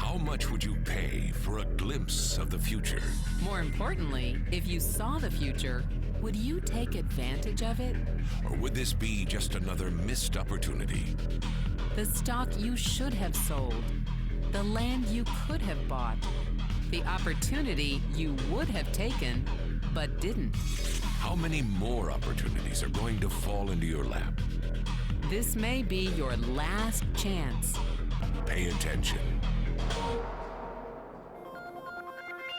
How much would you pay for a glimpse of the future? More importantly, if you saw the future, would you take advantage of it? Or would this be just another missed opportunity? The stock you should have sold, the land you could have bought, the opportunity you would have taken but didn't. How many more opportunities are going to fall into your lap? This may be your last chance. Pay attention.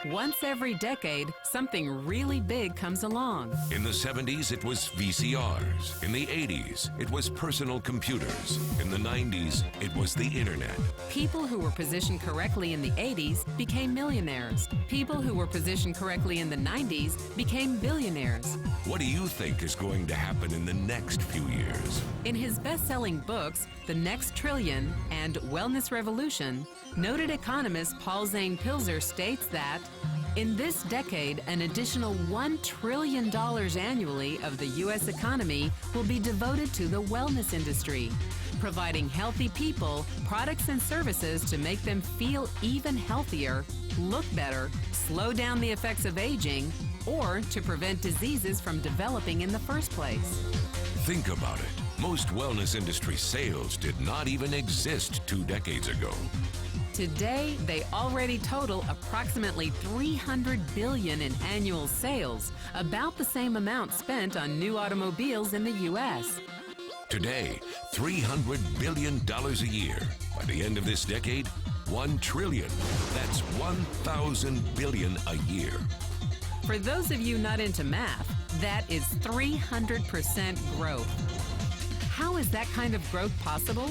Once every decade, something really big comes along. In the 70s, it was VCRs. In the 80s, it was personal computers. In the 90s, it was the internet. People who were positioned correctly in the 80s became millionaires. People who were positioned correctly in the 90s became billionaires. What do you think is going to happen in the next few years? In his best-selling books, The Next Trillion and Wellness Revolution, noted economist Paul Zane Pilzer states that in this decade, an additional $1 trillion annually of the U.S. economy will be devoted to the wellness industry, providing healthy people products and services to make them feel even healthier, look better, slow down the effects of aging, or to prevent diseases from developing in the first place. Think about it. Most wellness industry sales did not even exist 2 decades ago. Today, they already total approximately $300 billion in annual sales, about the same amount spent on new automobiles in the U.S. Today, $300 billion a year. By the end of this decade, $1 trillion. That's 1,000 billion a year. For those of you not into math, that is 300% growth. How is that kind of growth possible?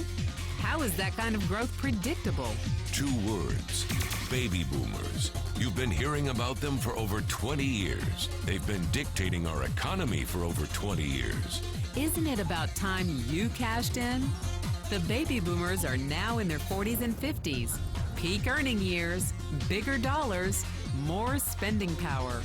How is that kind of growth predictable? 2 words: baby boomers. You've been hearing about them for over 20 years. They've been dictating our economy for over 20 years. Isn't it about time you cashed in? The baby boomers are now in their 40s and 50s. Peak earning years, bigger dollars, more spending power.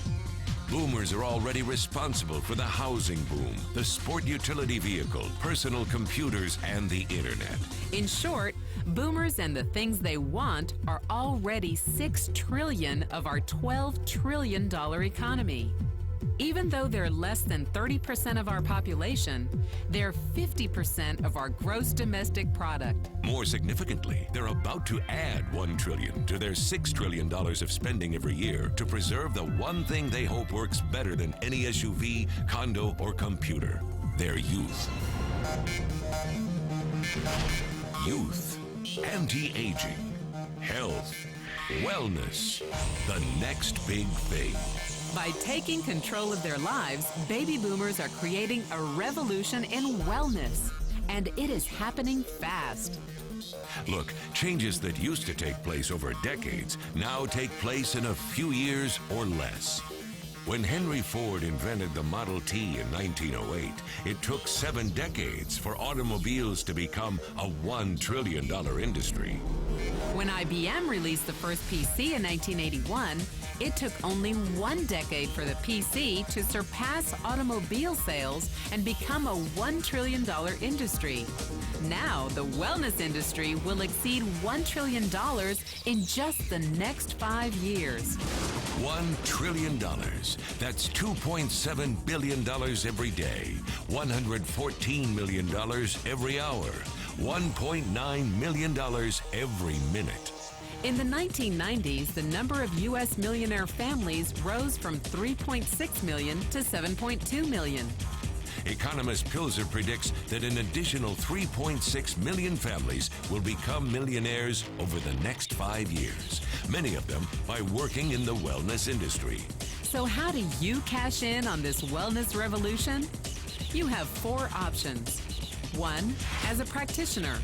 Boomers are already responsible for the housing boom, the sport utility vehicle, personal computers, and the internet. In short, boomers and the things they want are already $6 trillion of our $12 trillion economy. Even though they're less than 30% of our population, they're 50% of our gross domestic product. More significantly, they're about to add $1 trillion to their $6 trillion of spending every year to preserve the one thing they hope works better than any SUV, condo, or computer: their youth. Youth, anti-aging, health, wellness, the next big thing. By taking control of their lives, baby boomers are creating a revolution in wellness. And it is happening fast. Look, changes that used to take place over decades now take place in a few years or less. When Henry Ford invented the Model T in 1908, it took 7 decades for automobiles to become a $1 trillion industry. When IBM released the first PC in 1981, it took only 1 decade for the PC to surpass automobile sales and become a $1 trillion industry. Now, the wellness industry will exceed $1 trillion in just the next 5 years. $1 trillion. That's $2.7 billion every day, $114 million every hour, $1.9 million every minute. In the 1990s, the number of U.S. millionaire families rose from 3.6 million to 7.2 million. Economist Pilzer predicts that an additional 3.6 million families will become millionaires over the next 5 years, many of them by working in the wellness industry. So how do you cash in on this wellness revolution? You have 4 options. 1, as a practitioner.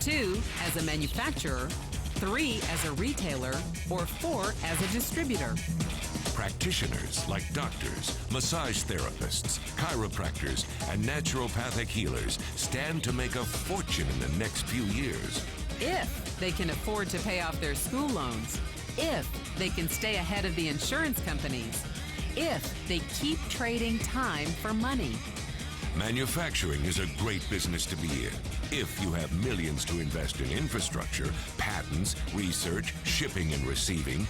2, as a manufacturer. 3, as a retailer. Or 4, as a distributor. Practitioners like doctors, massage therapists, chiropractors, and naturopathic healers stand to make a fortune in the next few years. If they can afford to pay off their school loans. If they can stay ahead of the insurance companies. If they keep trading time for money. Manufacturing is a great business to be in if you have millions to invest in infrastructure, patents, research, shipping and receiving.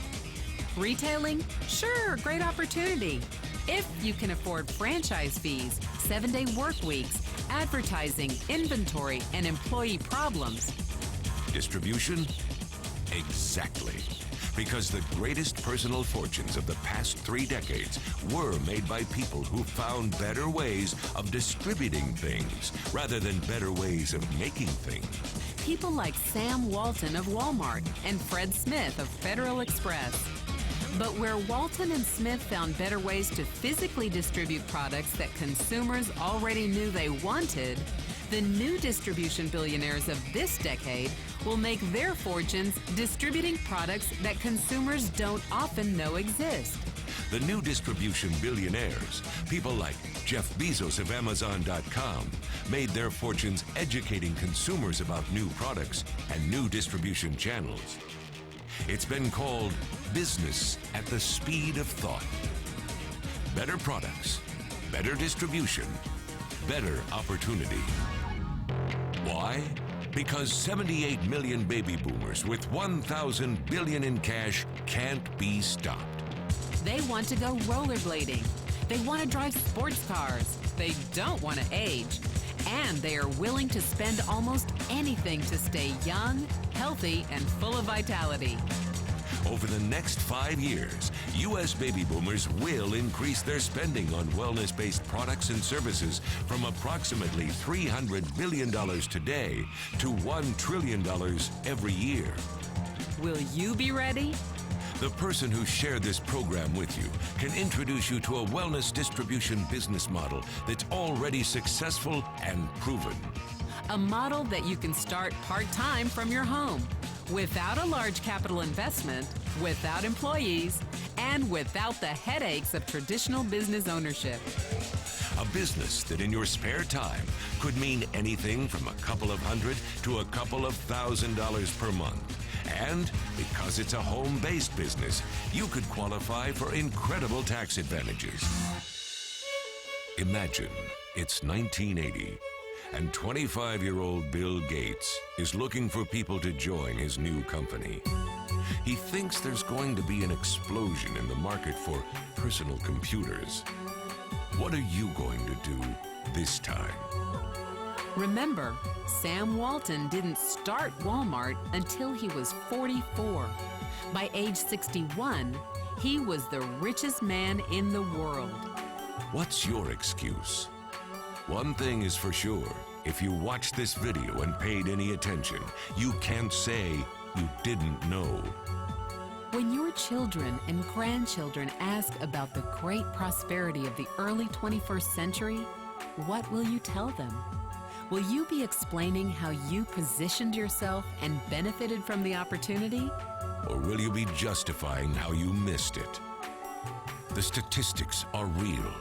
Retailing? Sure, great opportunity. If you can afford franchise fees, 7-day work weeks, advertising, inventory, and employee problems. Distribution? Exactly. Because the greatest personal fortunes of the past 3 decades were made by people who found better ways of distributing things rather than better ways of making things. People like Sam Walton of Walmart and Fred Smith of Federal Express. But where Walton and Smith found better ways to physically distribute products that consumers already knew they wanted, the new distribution billionaires of this decade will make their fortunes distributing products that consumers don't often know exist. The new distribution billionaires, people like Jeff Bezos of Amazon.com, made their fortunes educating consumers about new products and new distribution channels. It's been called business at the speed of thought. Better products, better distribution, better opportunity. Why? Because 78 million baby boomers with 1,000 billion in cash can't be stopped. They want to go rollerblading. They want to drive sports cars. They don't want to age. And they are willing to spend almost anything to stay young, healthy, and full of vitality. Over the next 5 years, U.S. baby boomers will increase their spending on wellness-based products and services from approximately $300 billion today to $1 trillion every year. Will you be ready? The person who shared this program with you can introduce you to a wellness distribution business model that's already successful and proven. A model that you can start part-time from your home, without a large capital investment, without employees, and without the headaches of traditional business ownership. A business that in your spare time could mean anything from a couple of hundred to a couple of $1,000s per month. And because it's a home-based business, you could qualify for incredible tax advantages. Imagine it's 1980, and 25-year-old Bill Gates is looking for people to join his new company. He thinks there's going to be an explosion in the market for personal computers. What are you going to do this time? Remember, Sam Walton didn't start Walmart until he was 44. By age 61, he was the richest man in the world. What's your excuse? One thing is for sure, if you watched this video and paid any attention, you can't say you didn't know. When your children and grandchildren ask about the great prosperity of the early 21st century, what will you tell them? Will you be explaining how you positioned yourself and benefited from the opportunity? Or will you be justifying how you missed it? The statistics are real.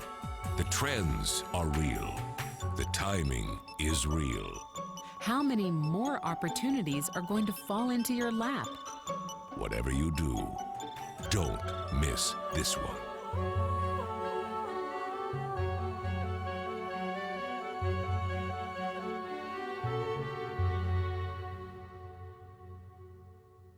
The trends are real. The timing is real. How many more opportunities are going to fall into your lap? Whatever you do, don't miss this one.